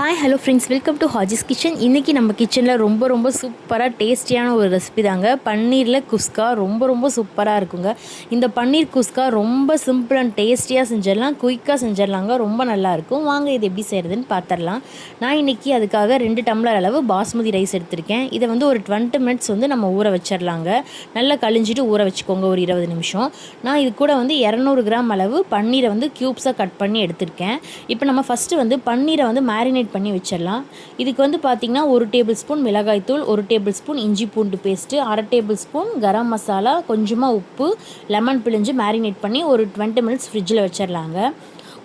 Hi hello friends, welcome to Haji's kitchen. இன்றைக்கி நம்ம கிச்சனில் ரொம்ப சூப்பராக டேஸ்டியான ஒரு ரெசிபி தாங்க. பன்னீரில் குஸ்கா ரொம்ப சூப்பராக இருக்குங்க. இந்த பன்னீர் குஸ்கா ரொம்ப சிம்பிள் அண்ட் டேஸ்டியாக செஞ்சிடலாம், குயிக்காக செஞ்சிடலாங்க. ரொம்ப நல்லாயிருக்கும். வாங்க இது எப்படி செய்கிறதுன்னு பார்த்துடலாம். நான் இன்றைக்கி அதுக்காக 2 டம்ளர் அளவு பாஸ்மதி ரைஸ் எடுத்திருக்கேன். இதை வந்து ஒரு 20 மினிட்ஸ் வந்து நம்ம ஊற வச்சிடலாங்க. நல்லா கழிஞ்சிட்டு ஊற வச்சுக்கோங்க ஒரு 20 நிமிஷம். நான் இது கூட வந்து 200 கிராம் அளவு பன்னீரை வந்து க்யூப்ஸாக கட் பண்ணி எடுத்திருக்கேன். இப்போ நம்ம ஃபஸ்ட்டு வந்து பன்னீரை வந்து மேரினேட் பண்ணி வச்சிடலாம். இதுக்கு வந்து பார்த்திங்கன்னா 1 டேபிள் ஸ்பூன் மிளகாய்த்தூள், 1 டேபிள் ஸ்பூன் இஞ்சி பூண்டு paste, 1/2 table spoon garam masala, கொஞ்சமாக உப்பு, லெமன் பிழிஞ்சு மேரினேட் பண்ணி ஒரு 20 மினிட்ஸ் ஃப்ரிட்ஜில் வச்சிடலாங்க.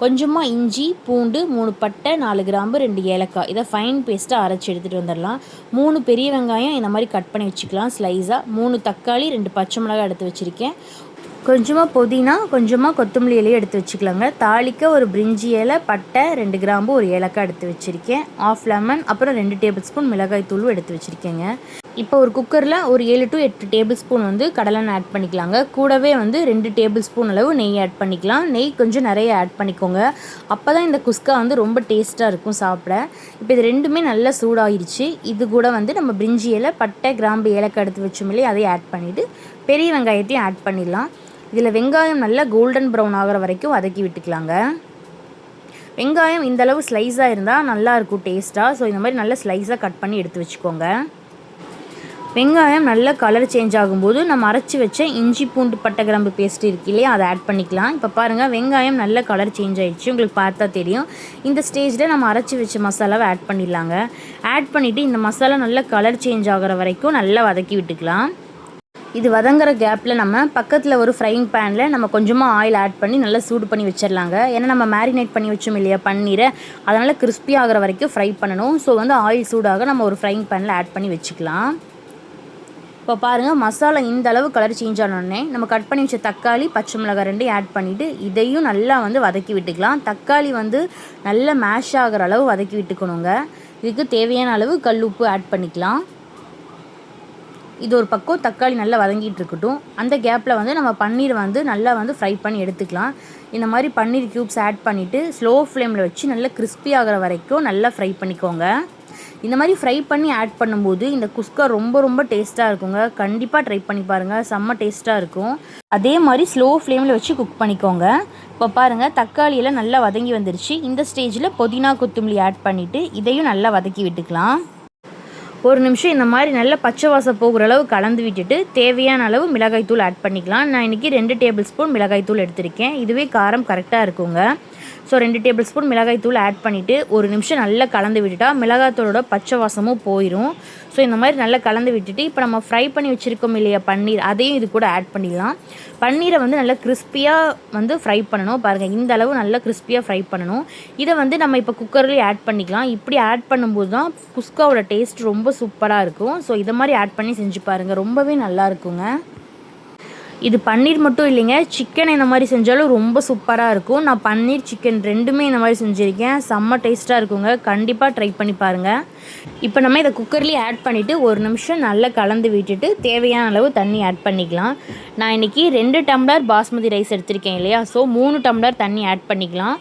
கொஞ்சமாக இஞ்சி பூண்டு, 3 பட்டை, 4 கிராம்பு, 2 ஏலக்காய், இதை ஃபைன் பேஸ்ட்டாக அரைச்சி எடுத்துகிட்டு வந்துடலாம். 3 பெரிய வெங்காயம் இந்த மாதிரி கட் பண்ணி வச்சுக்கலாம் ஸ்லைஸாக. 3 தக்காளி, 2 பச்சை மிளகாய் எடுத்து வச்சுருக்கேன். கொஞ்சமாக புதினா, கொஞ்சமாக கொத்தமல்லி இலையை எடுத்து வச்சுக்கலாங்க. தாளிக்க ஒரு பிரிஞ்சி இலை, பட்டை, 2 கிராம்பு, 1 ஏலக்காய் எடுத்து வச்சுருக்கேன். ஆஃப் லெமன், அப்புறம் 2 டேபிள் ஸ்பூன் மிளகாய் தூளும் எடுத்து வச்சுருக்கேங்க. இப்போ ஒரு குக்கரில் ஒரு 7 to 8 டேபிள் ஸ்பூன் வந்து கடலெண்ணெய் ஆட் பண்ணிக்கலாங்க. கூடவே வந்து 2 டேபிள் ஸ்பூன் அளவு நெய் ஆட் பண்ணிக்கலாம். நெய் கொஞ்சம் நிறைய ஆட் பண்ணிக்கோங்க. அப்போ தான் இந்த குஸ்கா வந்து ரொம்ப டேஸ்ட்டாக இருக்கும் சாப்பிட. இப்போ இது ரெண்டுமே நல்லா சூடாகிடுச்சு. இது கூட வந்து நம்ம பிரிஞ்சி இலை, பட்டை, கிராம்பு, ஏலக்காய் எடுத்து வச்சோம் இல்லையா, அதையும் ஆட் பண்ணிவிட்டு பெரிய வெங்காயத்தையும் ஆட் பண்ணிடலாம். இதில் வெங்காயம் நல்லா கோல்டன் ப்ரௌன் ஆகிற வரைக்கும் வதக்கி விட்டுக்கலாங்க. வெங்காயம் இந்தளவு ஸ்லைஸாக இருந்தால் நல்லாயிருக்கும் டேஸ்ட்டாக. ஸோ இந்த மாதிரி நல்லா ஸ்லைஸாக கட் பண்ணி எடுத்து வச்சுக்கோங்க. வெங்காயம் நல்லா கலர் சேஞ்ச் ஆகும்போது நம்ம அரைச்சி வச்ச இஞ்சி பூண்டு பட்டை கிராம்பு பேஸ்ட் இருக்கு இல்லையா, அதை ஆட் பண்ணிக்கலாம். இப்போ பாருங்கள், வெங்காயம் நல்ல கலர் சேஞ்ச் ஆகிடுச்சு, உங்களுக்கு பார்த்தா தெரியும். இந்த ஸ்டேஜில் நம்ம அரைச்சி வச்ச மசாலாவை ஆட் பண்ணிடலாங்க. ஆட் பண்ணிவிட்டு இந்த மசாலா நல்லா கலர் சேஞ்ச் ஆகிற வரைக்கும் நல்லா வதக்கி விட்டுக்கலாம். இது வதங்குற கேப்பில் நம்ம பக்கத்தில் ஒரு ஃப்ரைங் பேனில் நம்ம கொஞ்சமாக ஆயில் ஆட் பண்ணி நல்லா சூடு பண்ணி வச்சிடலாங்க. ஏன்னா நம்ம மேரினேட் பண்ணி வச்சோம் இல்லையா பன்னீரை, அதனால் கிறிஸ்பி ஆகிற வரைக்கும் ஃப்ரை பண்ணணும். ஸோ வந்து ஆயில் சூடாக நம்ம ஒரு ஃப்ரைங் பேனில் ஆட் பண்ணி வச்சுக்கலாம். இப்போ பாருங்கள், மசாலா இந்த அளவு கலர் சேஞ்ச் ஆனோடனே நம்ம கட் பண்ணி வச்ச தக்காளி, பச்சை மிளகாய் 2 ஆட் பண்ணிவிட்டு இதையும் நல்லா வந்து வதக்கி விட்டுக்கலாம். தக்காளி வந்து நல்லா மேஷ் ஆகிற அளவு வதக்கி விட்டுக்கணுங்க. இதுக்கு தேவையான அளவு கல் உப்பு ஆட் பண்ணிக்கலாம். இது ஒரு பக்கம் தக்காளி நல்லா வதங்கிட்டு இருக்கட்டும். அந்த கேப்பில் வந்து நம்ம பன்னீர் வந்து நல்லா வந்து ஃப்ரை பண்ணி எடுத்துக்கலாம். இந்த மாதிரி பன்னீர் க்யூப்ஸ் ஆட் பண்ணிவிட்டு ஸ்லோ ஃப்ளேமில் வச்சு நல்லா கிறிஸ்பி ஆகிற வரைக்கும் நல்லா ஃப்ரை பண்ணிக்கோங்க. இந்த மாதிரி ஃப்ரை பண்ணி ஆட் பண்ணும்போது இந்த குஸ்கா ரொம்ப டேஸ்ட்டாக இருக்குங்க. கண்டிப்பாக ட்ரை பண்ணி பாருங்கள், செம்ம டேஸ்ட்டாக இருக்கும். அதே மாதிரி ஸ்லோ ஃப்ளேமில் வச்சு குக் பண்ணிக்கோங்க. இப்போ பாருங்கள், தக்காளியெல்லாம் நல்லா வதங்கி வந்துருச்சு. இந்த ஸ்டேஜில் புதினா கொத்தமல்லி ஆட் பண்ணிவிட்டு இதையும் நல்லா வதக்கி விட்டுக்கலாம். ஒரு நிமிஷம் இந்த மாதிரி நல்லா பச்சை வாசம் போகிற அளவு கலந்து விட்டுட்டு தேவையான அளவு மிளகாய்த்தூள் ஆட் பண்ணிக்கலாம். நான் இன்றைக்கி 2 டேபிள் ஸ்பூன் மிளகாய்த்தூள் எடுத்திருக்கேன். இதுவே காரம் கரெக்டாக இருக்குங்க. ஸோ 2 டேபிள் ஸ்பூன் மிளகாய்த்தூள் ஆட் பண்ணிவிட்டு ஒரு நிமிஷம் நல்லா கலந்து விட்டுட்டா மிளகாய்த்தூளோட பச்சை வாசமும் போயிடும். ஸோ இந்த மாதிரி நல்லா கலந்து விட்டுட்டு இப்போ நம்ம ஃப்ரை பண்ணி வச்சுருக்கோம் இல்லையா பன்னீர், அதையும் இது கூட ஆட் பண்ணிடலாம். பன்னீரை வந்து நல்லா கிறிஸ்பியாக வந்து ஃப்ரை பண்ணணும். பாருங்கள், இந்த அளவு நல்லா கிறிஸ்பியாக ஃப்ரை பண்ணணும். இதை வந்து நம்ம இப்போ குக்கர்லேயே ஆட் பண்ணிக்கலாம். இப்படி ஆட் பண்ணும்போது தான் குஸ்காவோட டேஸ்ட் ரொம்ப சூப்பராக இருக்கும். ஸோ இதை மாதிரி ஆட் பண்ணி செஞ்சு பாருங்கள், ரொம்பவே நல்லா இருக்குங்க. இது பன்னீர் மட்டும் இல்லைங்க, சிக்கன் இந்த மாதிரி செஞ்சாலும் ரொம்ப சூப்பராக இருக்கும். நான் பன்னீர் சிக்கன் ரெண்டுமே இந்த மாதிரி செஞ்சுருக்கேன், செம்ம டேஸ்ட்டாக இருக்குங்க. கண்டிப்பாக ட்ரை பண்ணி பாருங்கள். இப்போ நம்ம இதை குக்கர்லேயே ஆட் பண்ணிவிட்டு ஒரு நிமிஷம் நல்லா கலந்து விட்டுட்டு தேவையான அளவு தண்ணி ஆட் பண்ணிக்கலாம். நான் இன்றைக்கி 2 டம்ளர் பாஸ்மதி ரைஸ் எடுத்திருக்கேன் இல்லையா, ஸோ 3 டம்ளர் தண்ணி ஆட் பண்ணிக்கலாம்.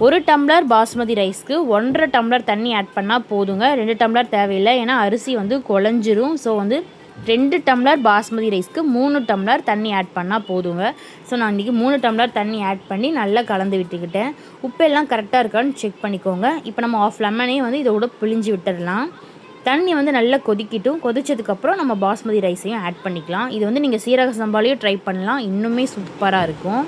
1 டம்ளர் பாஸ்மதி ரைஸ்க்கு 1.5 டம்ளர் தண்ணி ஆட் பண்ணால் போதுங்க. 2 டம்ளர் தேவையில்லை, ஏன்னா அரிசி வந்து குழஞ்சிரும். ஸோ வந்து 2 டம்ளர் பாஸ்மதி ரைஸ்க்கு 3 டம்ளர் தண்ணி ஆட் பண்ணால் போதுங்க. ஸோ நான் இன்றைக்கி 3 டம்ளர் தண்ணி ஆட் பண்ணி நல்லா கலந்து விட்டுக்கிட்டேன். உப்பு எல்லாம் கரெக்டாக இருக்கான்னு செக் பண்ணிக்கோங்க. இப்போ நம்ம ஆஃப் லெமனே வந்து இதோட பிழிஞ்சு விட்டுடலாம். தண்ணி வந்து நல்லா கொதிக்கட்டும். கொதிச்சதுக்கப்புறம் நம்ம பாஸ்மதி ரைஸையும் ஆட் பண்ணிக்கலாம். இது வந்து நீங்கள் சீரக சம்பாலையும் ட்ரை பண்ணலாம், இன்னுமே சூப்பராக இருக்கும்.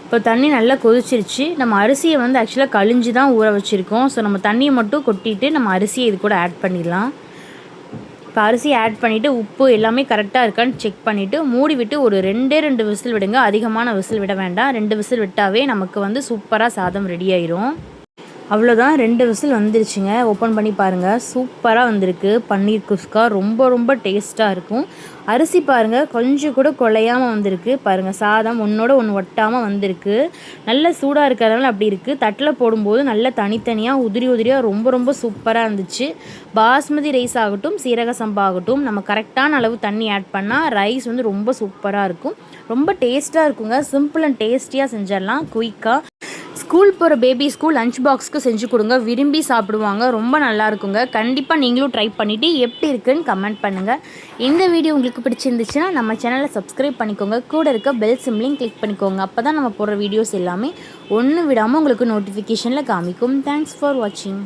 இப்போ தண்ணி நல்லா கொதிச்சிருச்சு. நம்ம அரிசியை வந்து ஆக்சுவலாக கழிஞ்சு தான் ஊற வச்சுருக்கோம். ஸோ நம்ம தண்ணியை மட்டும் கொட்டிட்டு நம்ம அரிசியை இது கூட ஆட் பண்ணிடலாம். இப்போ அரிசியை ஆட் பண்ணிவிட்டு உப்பு எல்லாமே கரெக்டாக இருக்கான்னு செக் பண்ணிவிட்டு மூடி விட்டு ஒரு 2 விசில் விடுங்க. அதிகமான விசில் விட வேண்டாம். 2 விசில் விட்டாவே நமக்கு வந்து சூப்பராக சாதம் ரெடி ஆயிரும். அவ்வளோதான், 2 விசில் வந்துருச்சுங்க. ஓப்பன் பண்ணி பாருங்கள், சூப்பராக வந்திருக்கு. பன்னீர் குஸ்கா ரொம்ப டேஸ்ட்டாக இருக்கும். அரிசி பாருங்கள், கொஞ்சம் கூட குலையாமல் வந்திருக்கு. பாருங்கள், சாதம் ஒன்றோட ஒன்று ஒட்டாமல் வந்திருக்கு. நல்ல சூடாக இருக்கிறதுனால அப்படி இருக்குது. தட்டில் போடும்போது நல்ல தனித்தனியாக உதிரியாக ரொம்ப சூப்பராக இருந்துச்சு. பாஸ்மதி ரைஸ் ஆகட்டும், சீரக சம்பா ஆகட்டும், நம்ம கரெக்டான அளவு தண்ணி ஆட் பண்ணால் ரைஸ் வந்து ரொம்ப சூப்பராக இருக்கும். ரொம்ப டேஸ்ட்டாக இருக்குங்க. சிம்பிள் அண்ட் டேஸ்டியாக செஞ்சிடலாம் குயிக்காக. ஸ்கூல் போகிற பேபிஸ்க்கு லஞ்ச் பாக்ஸ்க்கு செஞ்சு கொடுங்க, விரும்பி சாப்பிடுவாங்க, ரொம்ப நல்லா இருக்குங்க. கண்டிப்பாக நீங்களும் ட்ரை பண்ணிவிட்டு எப்படி இருக்குன்னு கமெண்ட் பண்ணுங்கள். இந்த வீடியோ உங்களுக்கு பிடிச்சிருந்துச்சுன்னா நம்ம சேனலை சப்ஸ்கிரைப் பண்ணிக்கோங்க, கூட இருக்க பெல் சிம்லையும் கிளிக் பண்ணிக்கோங்க. அப்போ தான் நம்ம போடுற வீடியோஸ் எல்லாமே ஒன்று விடாமல் உங்களுக்கு நோட்டிஃபிகேஷனில் காமிக்கும். தேங்க்ஸ் ஃபார் வாட்சிங்.